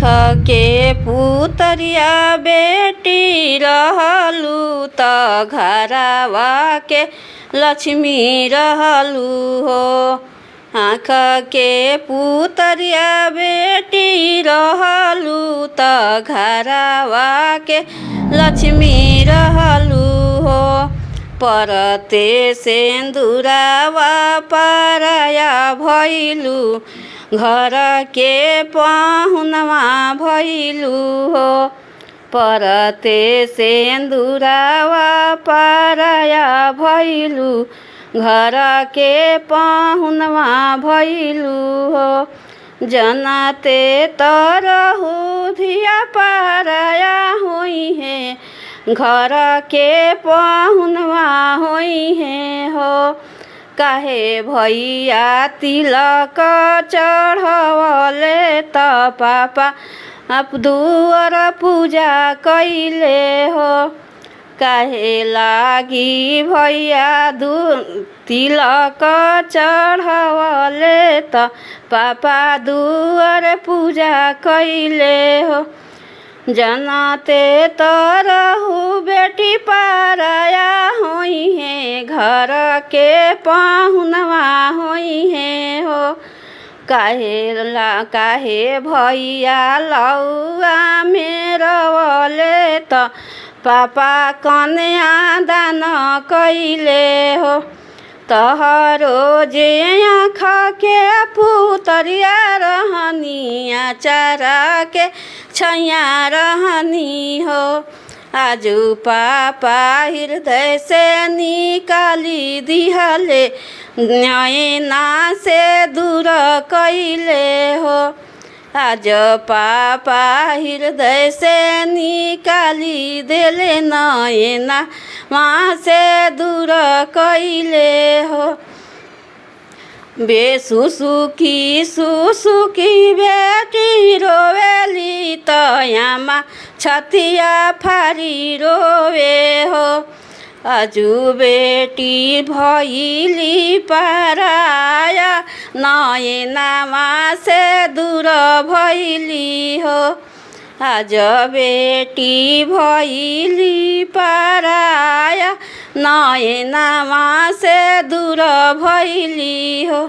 के पुतरिया बेटी रहलू त घरवा के लक्ष्मी रहलू हो। आँख के पुतरिया बेटी रहलू त घरवा के लक्ष्मी रहलू हो। परते सिंदूरवा पराया भइलू घर के पाहुनवा भइलू हो। परते सिंदूरवा पराया भइलू घर के पाहुनवा भइलू हो। जनते तरहु धिया पराया होई है घर के पाहुनवा होई है हो। काहे भैया तिलक चढ़वले त पापा दुअर पूजा कैले हो। काहे लागी भैया तिलक चढ़वले त पापा दुअर पूजा कैले हो। जनते तरहु बेटी पराया होई है घर के पाहुनवा होई है हो। काहे भैया लौआ मेरवले त पापा कन्या दान कैले हो। तहरो जे आँख के पुतरिया रहनी आचारा के छैया रहनी हो। आजू पापा हृदय से निकाली दिहले नैना से दूर कैले हो। आज पापा हृदय से निकाली देले नैना वहाँ से दूर कैले हो। बेसुसुकी सुसुकी बेटी रोवेली त यामा छतिया फारी रोवे हो। आजू बेटी भइली पराया नैनामा से दूर भइली हो। आज बेटी भइली पराया नैनामा से दूर भइली हो।